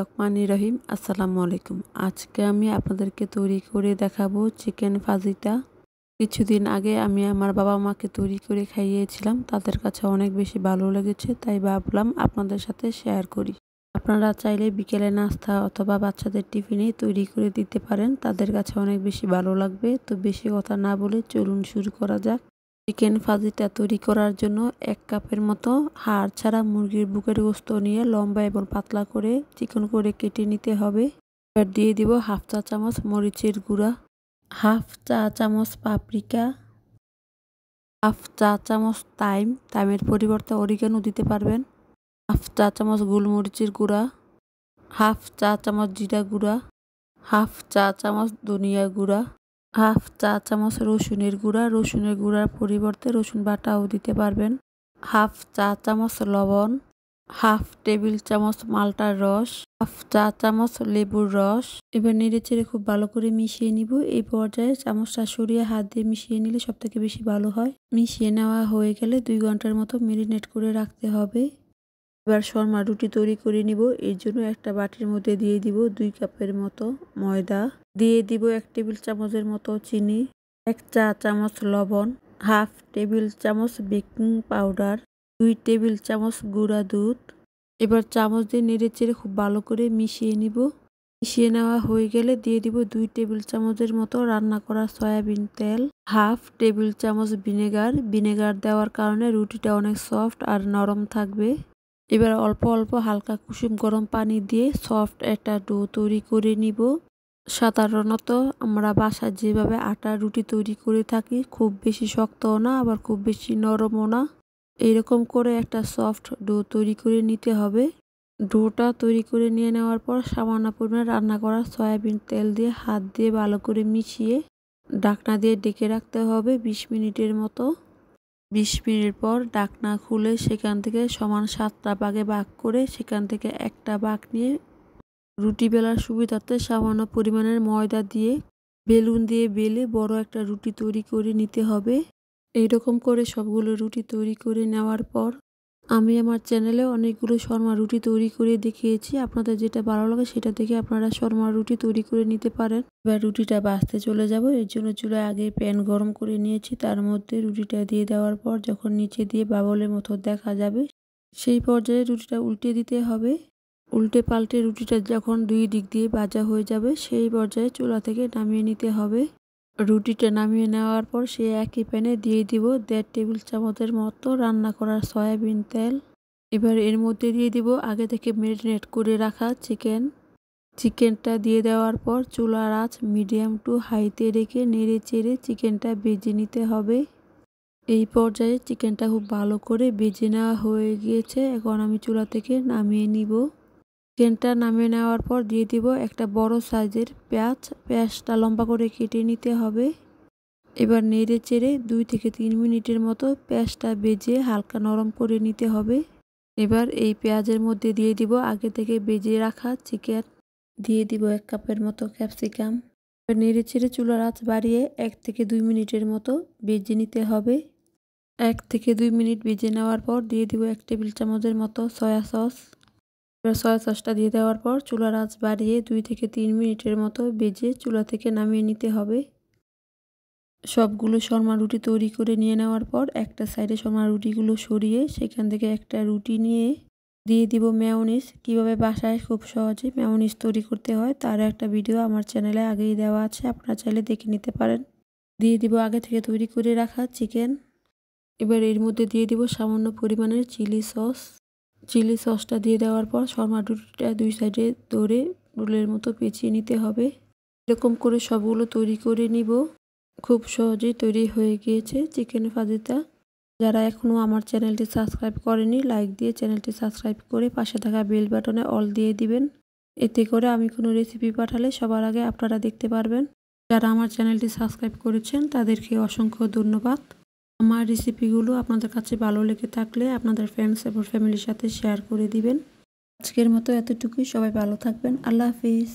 রহমানির রহিম। আসসালামু আলাইকুম। আজকে আমি আপনাদেরকে তৈরি করে দেখাবো চিকেন ফাজিতা। কিছুদিন আগে আমি আমার বাবা মাকে তৈরি করে খাইয়েছিলাম, তাদের কাছে অনেক বেশি ভালো লেগেছে, তাই ভাবলাম আপনাদের সাথে শেয়ার করি। আপনারা চাইলে বিকেলে নাস্তা অথবা বাচ্চাদের টিফিনে তৈরি করে দিতে পারেন, তাদের কাছে অনেক বেশি ভালো লাগবে। তো বেশি কথা না বলে চলুন শুরু করা যাক। চিকেন ফাজিটা তৈরি করার জন্য 1 কাপের মতো হাড় ছাড়া মুরগির বুকের গোস্ত নিয়ে লম্বা এবং পাতলা করে চিকন করে কেটে নিতে হবে। এবার দিয়ে দিব হাফ চা চামচ মরিচের গুঁড়া, হাফ চা চামচ পাপরিকা, হাফ চা চামচ তাইমের পরিবর্তে অরিগানো দিতে পারবেন, হাফ চা চামচ গোলমরিচের গুঁড়া, হাফ চা চামচ জিরা গুঁড়া, হাফ চা চামচ ধনিয়া গুঁড়া, হাফ চা চামচ রসুনের গুঁড়া, রসুনের গুঁড়ার পরিবর্তে রসুন বাটাও দিতে পারবেন, হাফ চা চামচ লবণ, হাফ টেবিল চামচ মাল্টার রস, হাফ চা চামচ লেবুর রস। এবার নেড়েচেড়ে খুব ভালো করে মিশিয়ে নিব। এই পর্যায়ে চামচটা সরিয়ে হাত দিয়ে মিশিয়ে নিলে সবথেকে বেশি ভালো হয়। মিশিয়ে নেওয়া হয়ে গেলে 2 ঘন্টার মতো ম্যারিনেট করে রাখতে হবে। এবার শর্মা রুটি তৈরি করে নিব। এর জন্য একটা বাটির মধ্যে দিয়ে দিব 2 কাপের মতো ময়দা, দিয়ে দিব 1 টেবিল চামচের মতো চিনি, 1 চা চামচ লবণ, হাফ টেবিল চামচ বেকিং পাউডার, 2 টেবিল চামচ গুঁড়া দুধ। এবার চামচ দিয়ে নেড়েচেড়ে খুব ভালো করে মিশিয়ে নিব। মিশিয়ে নেওয়া হয়ে গেলে দিয়ে দিব 2 টেবিল চামচের মতো রান্না করা সয়াবিন তেল, হাফ টেবিল চামচ ভিনেগার দেওয়ার কারণে রুটিটা অনেক সফট আর নরম থাকবে। এবার অল্প অল্প হালকা কুসুম গরম পানি দিয়ে সফট একটা ডো তৈরি করে নিব। সাধারণত আমরা বাসায় যেভাবে আটার রুটি তৈরি করে থাকি, খুব বেশি শক্তও না আবার খুব বেশি নরমও না, এইরকম করে একটা সফট ডো তৈরি করে নিতে হবে। ডোটা তৈরি করে নিয়ে নেওয়ার পর সামান্য পরিমাণে রান্না করা সয়াবিন তেল দিয়ে হাত দিয়ে ভালো করে মিশিয়ে ঢাকনা দিয়ে ঢেকে রাখতে হবে 20 মিনিটের মতো। 20 মিনিট পর ঢাকনা খুলে সেখান থেকে সমান 7টা ভাগে ভাগ করে সেখান থেকে একটা ভাগ নিয়ে রুটি বেলার সুবিধার্থে সামান্য পরিমাণের ময়দা দিয়ে বেলুন দিয়ে বেলে বড় একটা রুটি তৈরি করে নিতে হবে। এইরকম করে সবগুলো রুটি তৈরি করে নেওয়ার পর আমি আমার চ্যানেলে অনেকগুলো শর্মা রুটি তৈরি করে দেখিয়েছি। আপনাদের যেটা ভালো লাগে সেটা থেকে আপনারা শর্মা রুটি তৈরি করে নিতে পারেন। এবার রুটিটা ভাজতে চলে যাব। এর জন্য চুলায় আগে প্যান গরম করে নিয়েছি, তার মধ্যে রুটিটা দিয়ে দেওয়ার পর যখন নিচে দিয়ে বাবলের মতো দেখা যাবে সেই পর্যায়ে রুটিটা উল্টে দিতে হবে। উল্টে পাল্টে রুটিটা যখন 2 দিক দিয়ে ভাজা হয়ে যাবে সেই পর্যায়ে চুলা থেকে নামিয়ে নিতে হবে। রুটিটা নামিয়ে নেওয়ার পর সেই একই প্যানে দিয়ে দিব 1.5 টেবিল চামচের মতো রান্না করা সয়াবিন তেল। এবার এর মধ্যে দিয়ে দিব আগে থেকে ম্যারিনেট করে রাখা চিকেনটা দিয়ে দেওয়ার পর চুলার আঁচ মিডিয়াম টু হাইতে রেখে নেড়ে চেড়ে চিকেনটা ভেজে নিতে হবে। এই পর্যায়ে চিকেনটা খুব ভালো করে ভেজে নেওয়া হয়ে গিয়েছে। এখন আমি চুলা থেকে নামিয়ে নিব। চিকেনটা নামিয়ে নেওয়ার পর দিয়ে দিব একটা বড় সাইজের পেঁয়াজটা লম্বা করে কেটে নিতে হবে। এবার নেড়ে চেড়ে 2 থেকে 3 মিনিটের মতো পেঁয়াজটা ভেজে হালকা নরম করে নিতে হবে। এবার এই পেঁয়াজের মধ্যে দিয়ে দিব আগে থেকে ভেজে রাখা চিকেন, দিয়ে দিব 1 কাপের মতো ক্যাপসিকাম। এবার নেড়ে চেড়ে চুলার আঁচ বাড়িয়ে 1 থেকে 2 মিনিটের মতো ভেজে নিতে হবে। 1 থেকে 2 মিনিট ভেজে নেওয়ার পর দিয়ে দিব 1 টেবিল চামচের মতো সয়া সস। এবার সয়া সসটা দিয়ে দেওয়ার পর চুলার আঁচ বাড়িয়ে 2 থেকে 3 মিনিটের মতো ভেজে চুলা থেকে নামিয়ে নিতে হবে। সবগুলো শর্মা রুটি তৈরি করে নিয়ে নেওয়ার পর একটা সাইডে শর্মা রুটিগুলো সরিয়ে সেখান থেকে একটা রুটি নিয়ে দিয়ে দিব মেয়োনিজ। কিভাবে বাসায় খুব সহজে মেয়োনিজ তৈরি করতে হয় তার একটা ভিডিও আমার চ্যানেলে আগেই দেওয়া আছে, আপনারা চাইলে দেখে নিতে পারেন। দিয়ে দিব আগে থেকে তৈরি করে রাখা চিকেন। এবার এর মধ্যে দিয়ে দিব সামান্য পরিমাণের চিলি সসটা দিয়ে দেওয়ার পর শর্মা রুটিটা 2 সাইডে ধরে রোলের মতো পেঁচিয়ে নিতে হবে। এরকম করে সবগুলো তৈরি করে নিব। খুব সহজেই তৈরি হয়ে গিয়েছে চিকেন ফাজিতা। যারা এখনও আমার চ্যানেলটি সাবস্ক্রাইব করেনি, লাইক দিয়ে চ্যানেলটি সাবস্ক্রাইব করে পাশে থাকা বেল বাটনে অল দিয়ে দিবেন। এতে করে আমি কোনো রেসিপি পাঠালে সবার আগে আপনারা দেখতে পারবেন। যারা আমার চ্যানেলটি সাবস্ক্রাইব করেছেন তাদেরকে অসংখ্য ধন্যবাদ। আমার রেসিপিগুলো আপনাদের কাছে ভালো লেগে থাকলে আপনাদের ফ্রেন্ডস এবং ফ্যামিলির সাথে শেয়ার করে দিবেন। আজকের মতো এতটুকুই। সবাই ভালো থাকবেন। আল্লাহ হাফিজ।